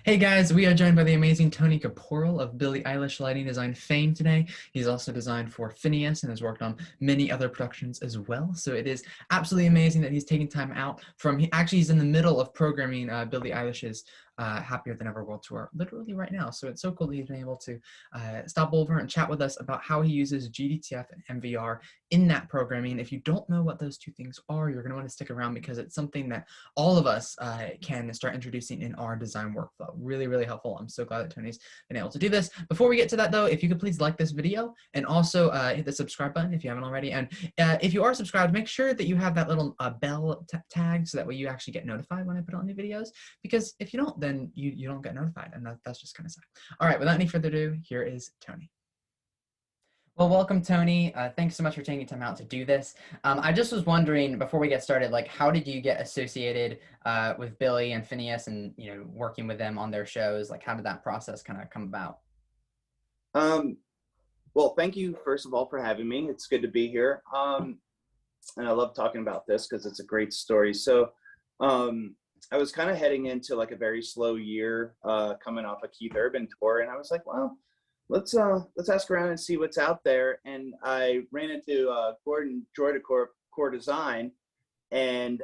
Hey guys, we are joined by the amazing Tony Caporale of Billie Eilish lighting design fame today. He's also designed for Finneas and has worked on many other productions as well. So it is absolutely amazing that he's taking time out from, he's in the middle of programming Billie Eilish's Happier Than Ever World Tour literally right now. So it's so cool that he's been able to stop over and chat with us about how he uses GDTF and MVR in that programming. If you don't know what those two things are, you're going to want to stick around because it's something that all of us can start introducing in our design workflow. Really, really helpful. I'm so glad that Tony's been able to do this. Before we get to that though, if you could please like this video and also hit the subscribe button if you haven't already. And if you are subscribed, make sure that you have that little bell tag so that way you actually get notified when I put on new videos. Because if you don't, then you don't get notified, and that's just kind of sad. All right, without any further ado, here is Tony. Well, welcome, Tony. Thanks so much for taking time out to do this. I just was wondering, before we get started, like, how did you get associated with Billie and Finneas and, working with them on their shows? Like, how did that process kind of come about? Well, thank you, first of all, for having me. It's good to be here. And I love talking about this because it's a great story. So I was kind of heading into like a very slow year coming off a Keith Urban tour. And I was like, well, let's ask around and see what's out there. And I ran into Gordon Joy to Core Design, and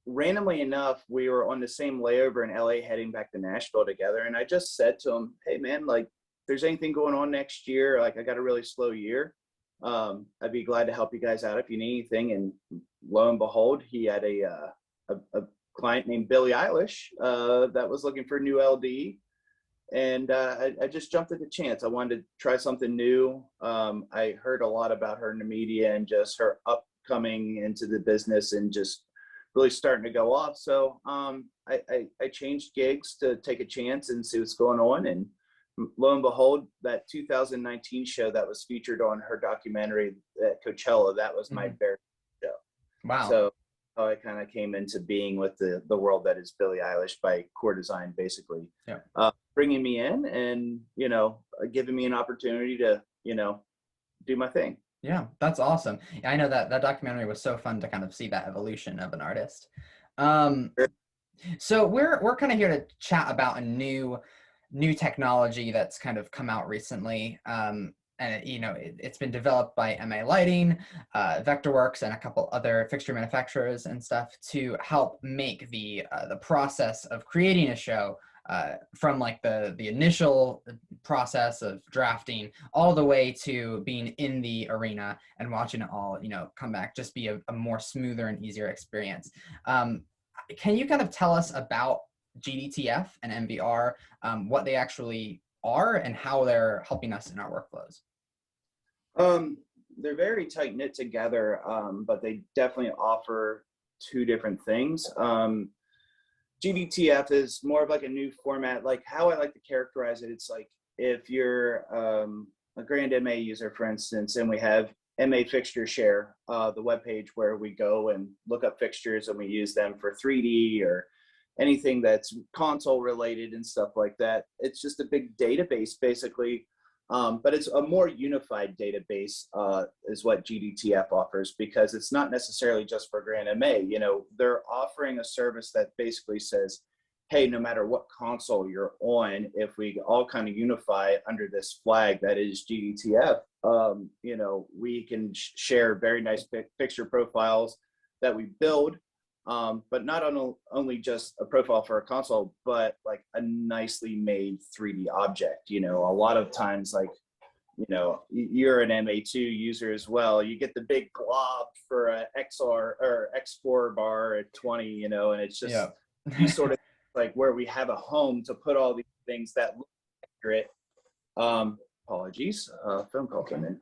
randomly enough, we were on the same layover in LA heading back to Nashville together. And I just said to him, hey man, like, if there's anything going on next year, like I got a really slow year, I'd be glad to help you guys out if you need anything. And lo and behold, he had a client named Billie Eilish that was looking for a new LD. And I just jumped at the chance. I wanted to try something new. I heard a lot about her in the media and just her upcoming into the business and just really starting to go off. So I changed gigs to take a chance and see what's going on. And lo and behold, that 2019 show that was featured on her documentary at Coachella, that was my very show. Wow. So I kind of came into being with the world that is Billie Eilish by Core Design, basically. Yeah. Bringing me in and, giving me an opportunity to, do my thing. Yeah, that's awesome. Yeah, I know that documentary was so fun to kind of see that evolution of an artist. So we're kind of here to chat about a new technology that's kind of come out recently. And it's been developed by MA Lighting, Vectorworks, and a couple other fixture manufacturers and stuff to help make the process of creating a show from like the initial process of drafting all the way to being in the arena and watching it all, come back, just be a more smoother and easier experience. Can you kind of tell us about GDTF and MVR, what they actually are and how they're helping us in our workflows? They're very tight knit together, but they definitely offer two different things. GDTF is more of like a new format. Like how I like to characterize it, it's like if you're a Grand MA user, for instance, and we have MA Fixture Share, the webpage where we go and look up fixtures and we use them for 3D or anything that's console related and stuff like that. It's just a big database basically, but it's a more unified database is what GDTF offers, because it's not necessarily just for Grand MA. They're offering a service that basically says, hey, no matter what console you're on, if we all kind of unify under this flag that is GDTF, we can share very nice fixture profiles that we build. But not only just a profile for a console, but like a nicely made 3D object. A lot of times, like, you're an MA2 user as well. You get the big glob for a XR or X4 bar at 20, and it's just these sort of like where we have a home to put all these things that look accurate. Apologies, phone call came in.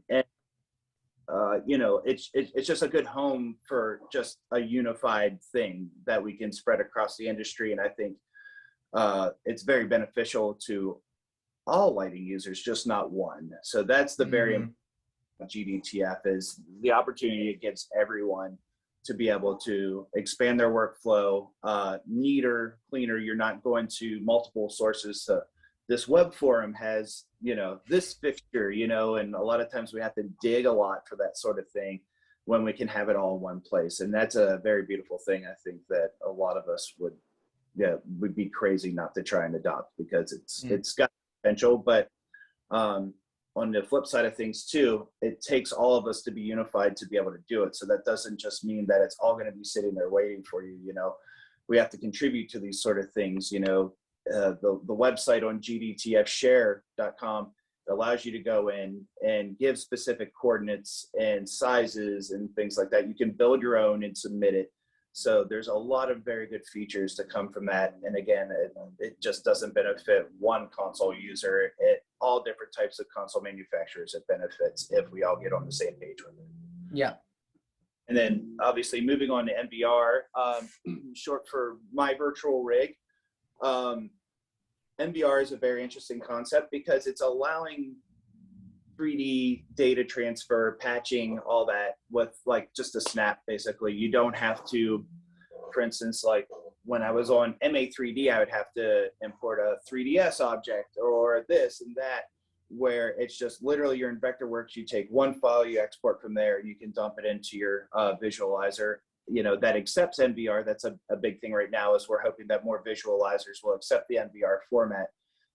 And it's just a good home for just a unified thing that we can spread across the industry. And I think it's very beneficial to all lighting users, just not one. So that's the very GDTF is the opportunity it gives everyone to be able to expand their workflow, neater, cleaner. You're not going to multiple sources. This web forum has, this fixture, and a lot of times we have to dig a lot for that sort of thing when we can have it all in one place. And that's a very beautiful thing, I think, that a lot of us would would be crazy not to try and adopt, because it's got potential. But on the flip side of things too, it takes all of us to be unified to be able to do it. So that doesn't just mean that it's all going to be sitting there waiting for you. We have to contribute to these sort of things. The website on GDTFshare.com allows you to go in and give specific coordinates and sizes and things like that. You can build your own and submit it. So there's a lot of very good features to come from that. And again, it just doesn't benefit one console user. All different types of console manufacturers it benefits if we all get on the same page with it. Yeah. And then obviously moving on to MVR, short for My Virtual Rig. MVR is a very interesting concept because it's allowing 3D data transfer, patching, all that with like just a snap, basically. You don't have to, for instance, like when I was on MA3D, I would have to import a 3DS object or this and that, where it's just literally you're in Vectorworks, you take one file, you export from there, and you can dump it into your visualizer. That accepts MVR. That's a big thing right now, is we're hoping that more visualizers will accept the MVR format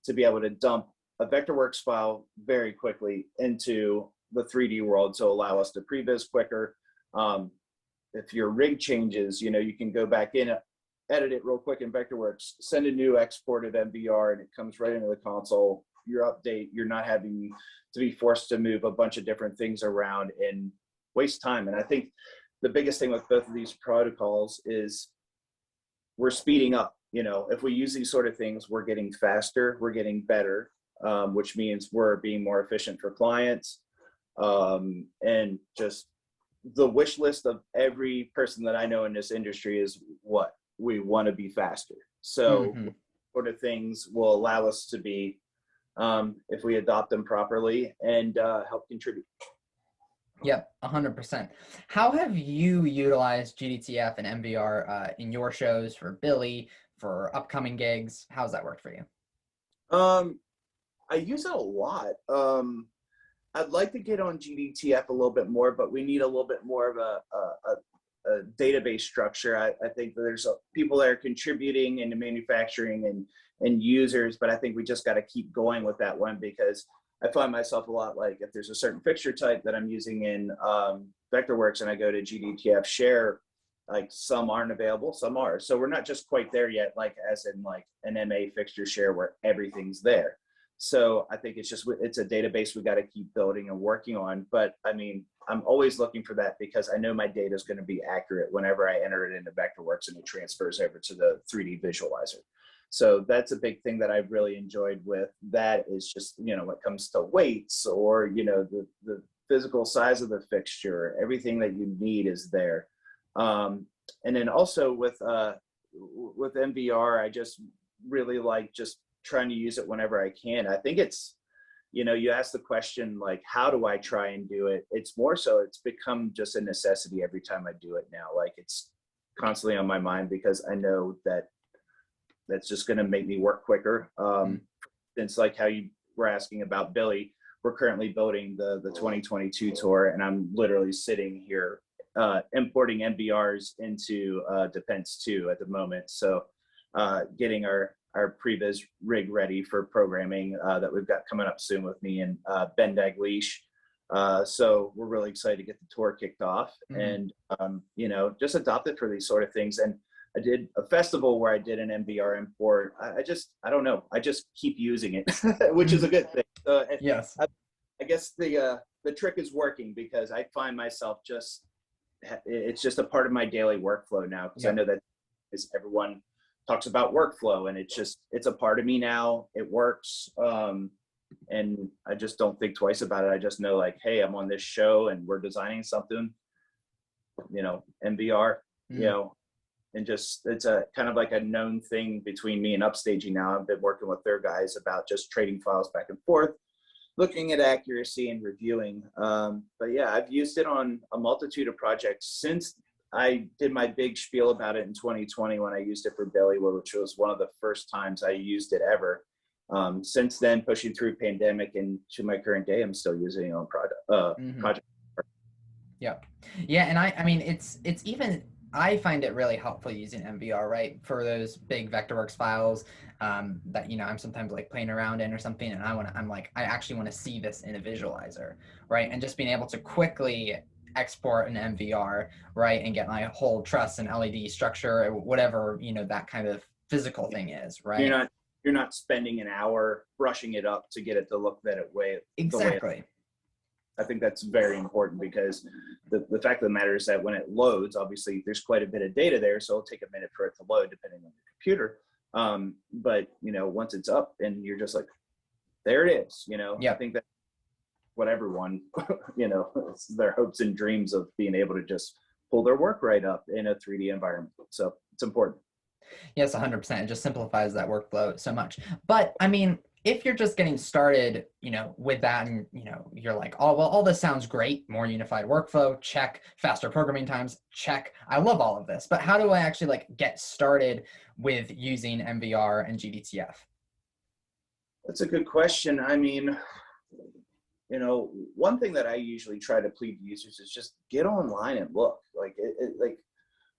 to be able to dump a Vectorworks file very quickly into the 3D world, so allow us to previs quicker. If your rig changes, you can go back in, edit it real quick in Vectorworks, send a new export of MVR, and it comes right into the console. Your update, you're not having to be forced to move a bunch of different things around and waste time. And I think the biggest thing with both of these protocols is we're speeding up. If we use these sort of things, we're getting faster, we're getting better, which means we're being more efficient for clients. And just the wish list of every person that I know in this industry is what we want to be faster. So sort of things will allow us to be, if we adopt them properly, and help contribute. Yep, 100%. How have you utilized GDTF and MVR in your shows, for Billie, for upcoming gigs? How's that worked for you? I use it a lot. I'd like to get on GDTF a little bit more, but we need a little bit more of a database structure. I think there's people that are contributing into manufacturing and users, but I think we just got to keep going with that one, because I find myself a lot like, if there's a certain fixture type that I'm using in Vectorworks and I go to GDTF share, like some aren't available, some are. So we're not just quite there yet, like as in like an MA fixture share where everything's there. So I think it's a database we got to keep building and working on. But I mean, I'm always looking for that, because I know my data is going to be accurate whenever I enter it into Vectorworks and it transfers over to the 3D visualizer. So that's a big thing that I've really enjoyed with that, is just, when it comes to weights or, the physical size of the fixture, everything that you need is there. And then also with MVR, I just really like just trying to use it whenever I can. I think it's, you ask the question, like, how do I try and do it? It's more so it's become just a necessity every time I do it now. Like, it's constantly on my mind, because I know that that's just going to make me work quicker. It's like how you were asking about Billie. We're currently building the 2022 tour, and I'm literally sitting here importing MVRs into Defense 2 at the moment. So getting our previs rig ready for programming that we've got coming up soon with me and Ben Daglish. So we're really excited to get the tour kicked off and, just adopt it for these sort of things. And I did a festival where I did an MVR import. I don't know. I just keep using it, which is a good thing. Yes. I guess the trick is working, because I find myself it's just a part of my daily workflow now, because I know that everyone talks about workflow, and it's a part of me now. It works. And I just don't think twice about it. I just know, like, hey, I'm on this show and we're designing something, MVR, and just, it's a kind of like a known thing between me and Upstaging now. I've been working with their guys about just trading files back and forth, looking at accuracy and reviewing. But yeah, I've used it on a multitude of projects since I did my big spiel about it in 2020 when I used it for Billie, which was one of the first times I used it ever. Since then, pushing through pandemic and to my current day, I'm still using it on project. Yeah. And I mean, it's even I find it really helpful using MVR, right, for those big Vectorworks files that I'm sometimes like playing around in or something, and I actually want to see this in a visualizer, right, and just being able to quickly export an MVR, right, and get my whole truss and LED structure, or whatever that kind of physical thing is, You're right? not you're not spending an hour brushing it up to get it to look the way. Exactly. I think that's very important because the fact of the matter is that when it loads, obviously there's quite a bit of data there, so it'll take a minute for it to load depending on your computer. But once it's up and you're just like, there it is. Yeah. I think that's what everyone, it's their hopes and dreams of being able to just pull their work right up in a 3D environment. So it's important. Yes, 100%. It just simplifies that workflow so much. But I mean, if you're just getting started, with that, and you're like, oh well, all this sounds great. More unified workflow, check. Faster programming times, check. I love all of this, but how do I actually like get started with using MVR and GDTF? That's a good question. I mean, one thing that I usually try to plead to users is just get online and look. Like, like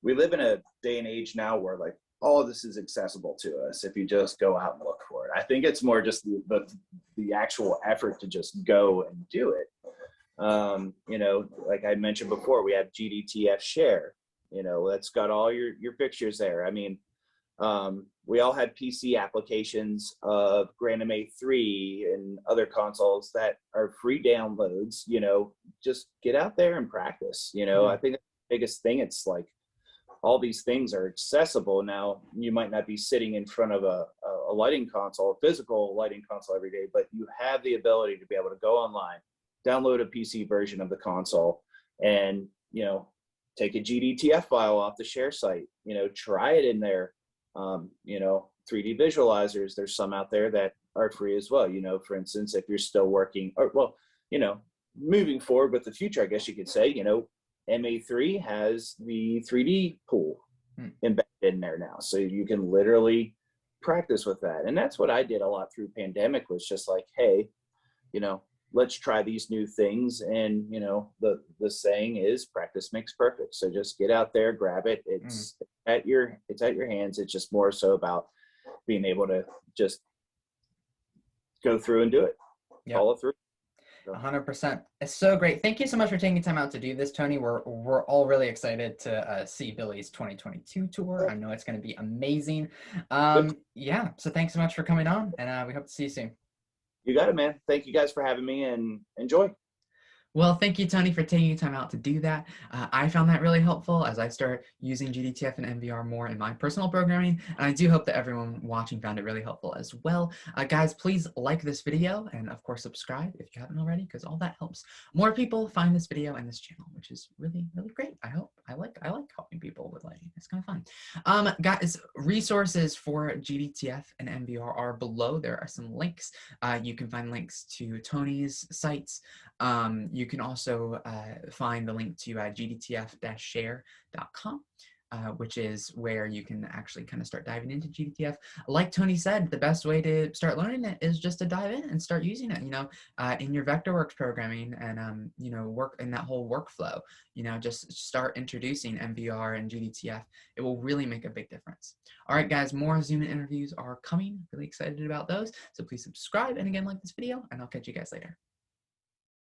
we live in a day and age now where like all of this is accessible to us if you just go out and look for it. I think it's more just the actual effort to just go and do it. Like I mentioned before, we have GDTF Share. That's got all your pictures there. I mean, we all have PC applications of GrandMA 3 and other consoles that are free downloads. Just get out there and practice. I think that's the biggest thing. It's like all these things are accessible now. You might not be sitting in front of a lighting console, a physical lighting console every day, but you have the ability to be able to go online, download a PC version of the console, and take a GDTF file off the share site. Try it in there. 3D visualizers, there's some out there that are free as well. For instance, if you're still working, or well, moving forward with the future, I guess you could say, MA3 has the 3D pool embedded in there now. So you can literally practice with that. And that's what I did a lot through pandemic, was just like, hey, let's try these new things. And, the saying is practice makes perfect. So just get out there, grab it. It's at your hands. It's just more so about being able to just go through and do it. Yep. Follow through. 100%. It's so great. Thank you so much for taking time out to do this, Tony. We're all really excited to see Billie's 2022 tour. I know it's going to be amazing. Yeah. So thanks so much for coming on, and we hope to see you soon. You got it, man. Thank you guys for having me, and enjoy. Well, thank you, Tony, for taking time out to do that. I found that really helpful as I start using GDTF and MVR more in my personal programming, and I do hope that everyone watching found it really helpful as well. Guys, please like this video, and of course subscribe if you haven't already, because all that helps more people find this video and this channel, which is really, really great. I like helping people with lighting. It's kind of fun. Guys, resources for GDTF and MVR are below. There are some links. You can find links to Tony's sites. You can also find the link to gdtf-share.com, which is where you can actually kind of start diving into GDTF. Like Tony said, the best way to start learning it is just to dive in and start using it, in your Vectorworks programming and, work in that whole workflow. Just start introducing MVR and GDTF. It will really make a big difference. All right, guys, more Zoom interviews are coming. Really excited about those. So please subscribe and again, like this video, and I'll catch you guys later.